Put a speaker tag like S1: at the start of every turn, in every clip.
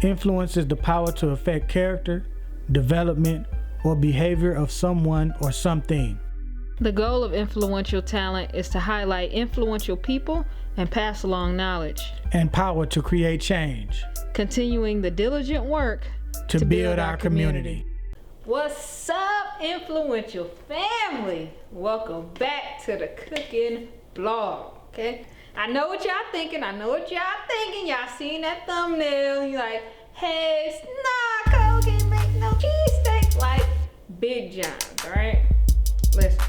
S1: Influence is the power to affect character, development, or behavior of someone or something.
S2: The goal of influential talent is to highlight influential people and pass along knowledge.
S1: And power to create change.
S2: Continuing the diligent work
S1: to build our community.
S2: What's up, influential family? Welcome back to the cooking blog, okay? I know what y'all thinking. Y'all seen that thumbnail. You like, hey, nah, Cole can't make no cheesesteak like Big John's, all right? Listen.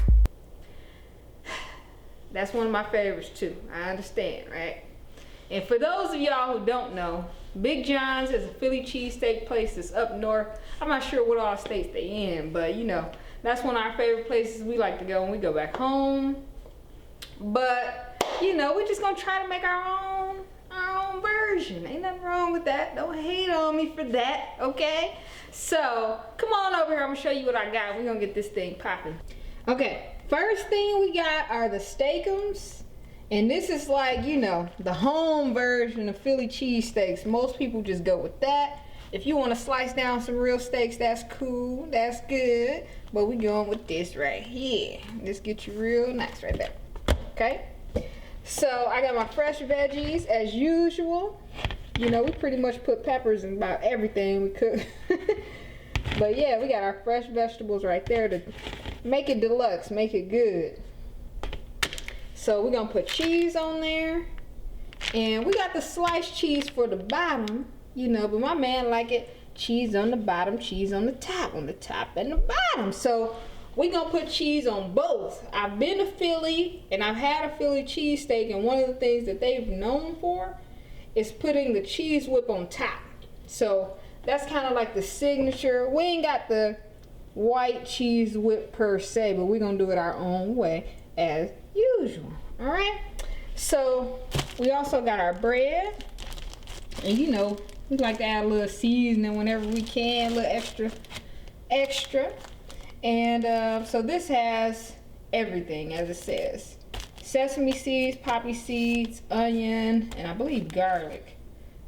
S2: That's one of my favorites too. I understand, right? And for those of y'all who don't know, Big John's is a Philly cheesesteak place that's up north. I'm not sure what all states they in, but you know, that's one of our favorite places we like to go when we go back home. But you know, we're just gonna try to make our own version. Ain't nothing wrong with that. Don't hate on me for that, okay? So come on over here. I'm gonna show you what I got. We're gonna get this thing popping. Okay, first thing we got are the steakums. And this is like, you know, the home version of Philly cheesesteaks. Most people just go with that. If you want to slice down some real steaks, that's cool, that's good. But we going with this right here. This gets you real nice right there. Okay? So I got my fresh veggies as usual. You know, we pretty much put peppers in about everything we cook. But yeah, we got our fresh vegetables right there to make it deluxe, make it good. So we're gonna put cheese on there, and we got the sliced cheese for the bottom, you know, but my man like it cheese on the bottom, cheese on the top and the bottom. So we're gonna put cheese on both. I've been to Philly and I've had a Philly cheesesteak, and one of the things that they've known for is putting the cheese whip on top. So that's kind of like the signature. We ain't got the white cheese whip per se, but we're gonna do it our own way as usual. All right, so we also got our bread, and you know, we like to add a little seasoning whenever we can, a little extra. And so this has everything, as it says: sesame seeds, poppy seeds, onion, and I believe garlic.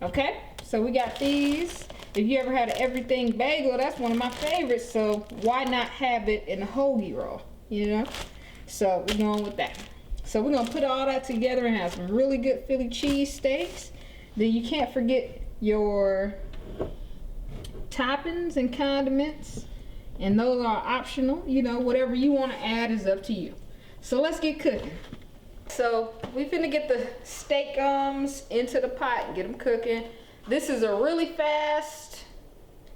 S2: Okay, so we got these. If you ever had an everything bagel, that's one of my favorites, so why not have it in a hoagie roll, you know? So we're going with that. So we're gonna put all that together and have some really good Philly cheesesteaks. Then you can't forget your toppings and condiments, and those are optional. You know, whatever you want to add is up to you. So let's get cooking. So we finna get the steakums into the pot and get them cooking. This is a really fast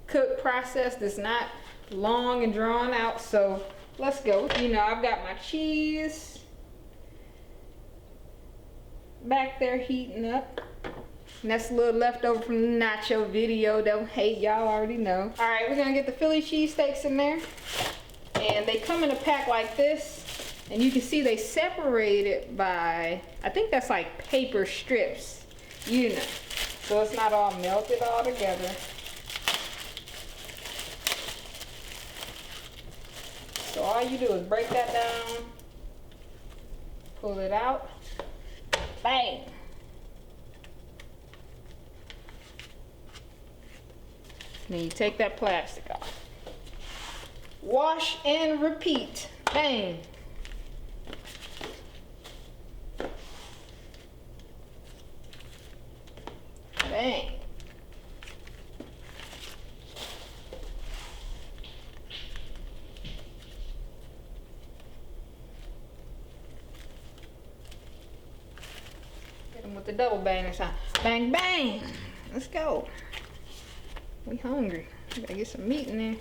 S2: cook process that's not long and drawn out, so let's go. You know, I've got my cheese back there heating up. And that's a little leftover from the nacho video. Don't hate, y'all already know. All right, we're gonna get the Philly cheesesteaks in there. And they come in a pack like this. And you can see they separate it by, I think that's like paper strips, you know. So it's not all melted all together. So all you do is break that down, pull it out, bang. Then you take that plastic off. Wash and repeat, bang. Bang. Hit them with the double bang this time. Bang, bang. Let's go. We hungry. Gotta get some meat in there.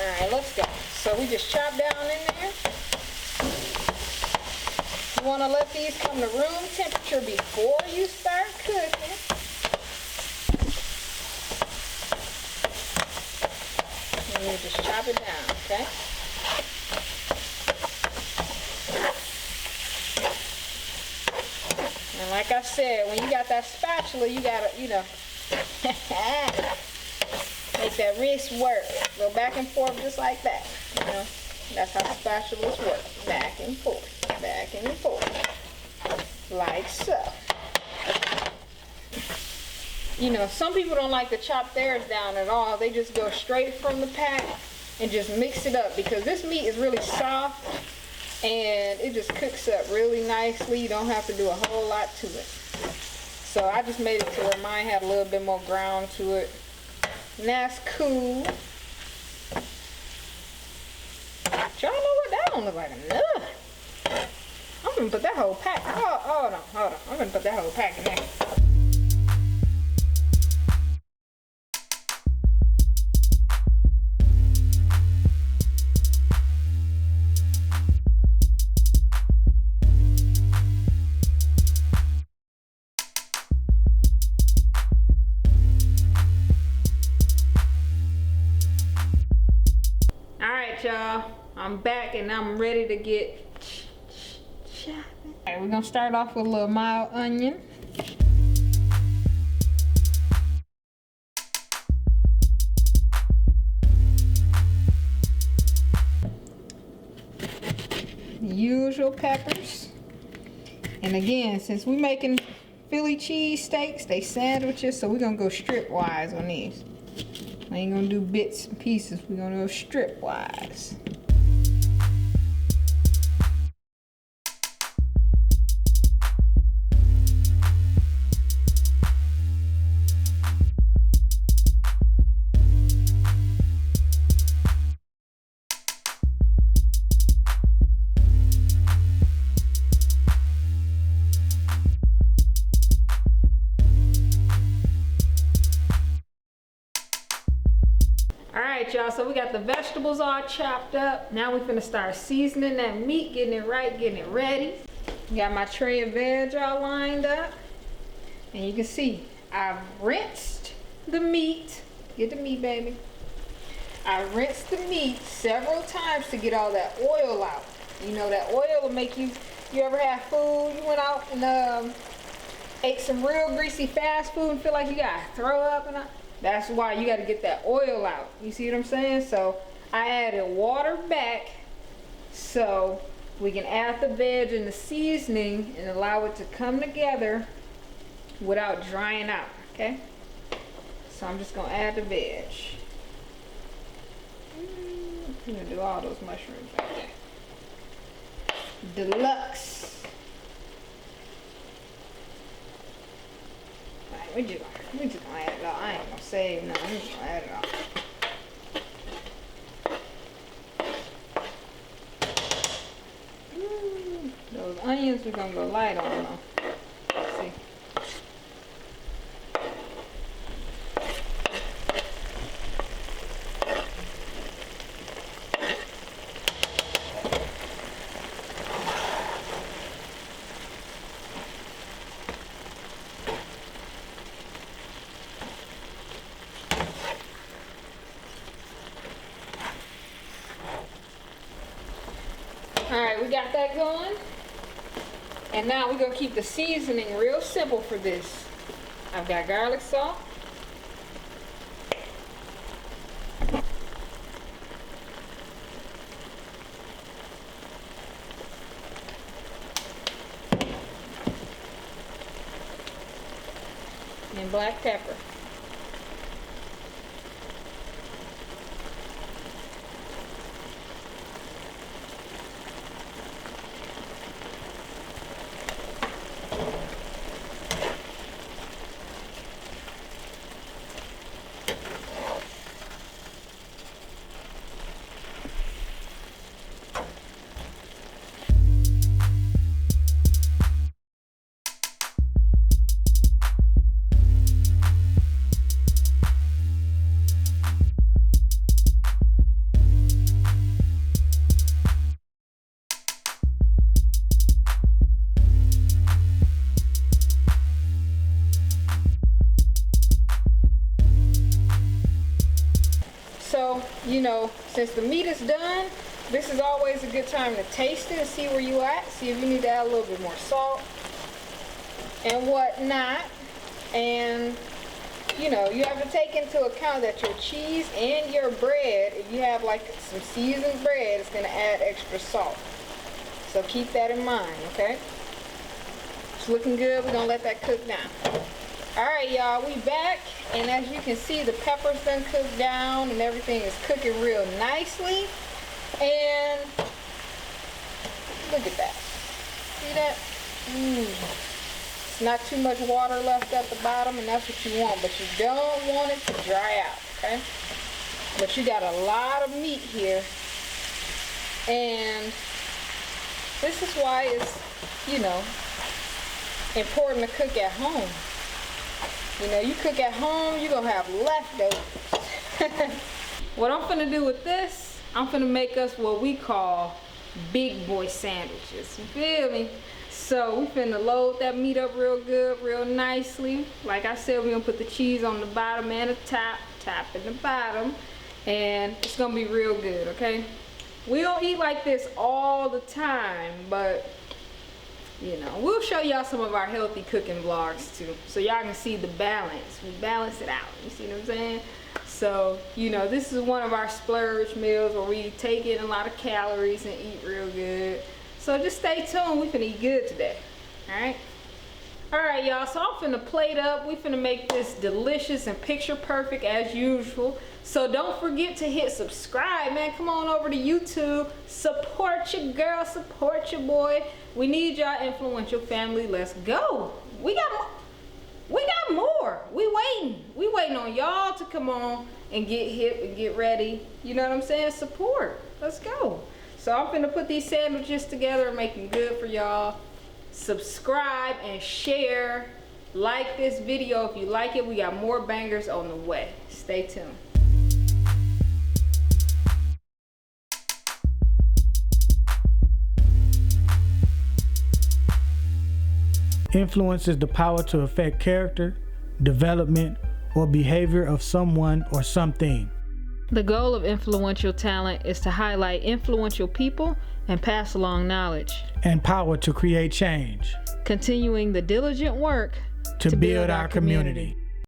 S2: All right, let's go. So we just chop down in there. You want to let these come to room temperature before you start cooking. And you just chop it down, okay? And like I said, when you got that spatula, you gotta, you know, make that wrist work. Go back and forth just like that. You know, that's how spatulas work. Back and forth, like so. you know, some people don't like to chop theirs down at all. They just go straight from the pack and just mix it up, because this meat is really soft and it just cooks up really nicely. You don't have to do a whole lot to it. So I just made it to where mine had a little bit more ground to it. And that's cool. Y'all know what? That don't look like enough. I'm gonna put that whole pack. Oh, hold on. I'm gonna put that whole pack in there. Alright, y'all. I'm back and I'm ready to get chopping. Alright, we're gonna start off with a little mild onion. Usual peppers. And again, since we're making Philly cheese steaks, they sandwiches, so we're gonna go strip wise on these. I ain't gonna do bits and pieces, we're gonna go strip wise. Alright, y'all, so we got the vegetables all chopped up. Now we're finna start seasoning that meat, getting it right, getting it ready. Got my tray of veg all lined up. And you can see, I've rinsed the meat. Get the meat, baby. I rinsed the meat several times to get all that oil out. You know, that oil will make you ever have food, you went out and ate some real greasy fast food and feel like you gotta throw up and all. That's why you got to get that oil out. You see what I'm saying? So I added water back so we can add the veg and the seasoning and allow it to come together without drying out, okay? So I'm just going to add the veg. I'm going to do all those mushrooms right there. Deluxe. Alright, we just gonna add it all. I ain't gonna save nothing. I'm just gonna add it all. Those onions we're gonna go light on though. Let's see. Alright, we got that going. And now we're going to keep the seasoning real simple for this. I've got garlic salt. And black pepper. So, you know, since the meat is done, this is always a good time to taste it and see where you at. See if you need to add a little bit more salt and whatnot. And, you know, you have to take into account that your cheese and your bread, if you have like some seasoned bread, it's going to add extra salt. So keep that in mind, okay? It's looking good. We're going to let that cook down. All All right, y'all, we back, and as you can see, the peppers done cooked down and everything is cooking real nicely. And look at that. See that? It's not too much water left at the bottom, and that's what you want, but you don't want it to dry out, okay? But you got a lot of meat here, and this is why it's, you know, important to cook at home. You know, you cook at home, you're gonna have leftovers. What I'm finna do with this, I'm finna make us what we call big boy sandwiches. You feel me? So we finna load that meat up real good, real nicely. Like I said, we're gonna put the cheese on the bottom and the top and the bottom, and it's gonna be real good, okay? We don't eat like this all the time, but you know, we'll show y'all some of our healthy cooking vlogs too, so y'all can see the balance. We balance it out, you see what I'm saying? So, you know, this is one of our splurge meals where we take in a lot of calories and eat real good. So just stay tuned, we finna eat good today, all right? All right, y'all, so I'm finna plate up. We finna make this delicious and picture perfect as usual. So don't forget to hit subscribe, man. Come on over to YouTube. Support your girl, support your boy. We need y'all influential family. Let's go. We got more. We waiting on y'all to come on and get hip and get ready. You know what I'm saying? Support. Let's go. So I'm finna put these sandwiches together and make them good for y'all. Subscribe and share. Like this video if you like it. We got more bangers on the way. Stay tuned.
S1: Influence is the power to affect character, development, or behavior of someone or something.
S2: The goal of influential talent is to highlight influential people and pass along knowledge.
S1: And power to create change.
S2: Continuing the diligent work
S1: to build our community.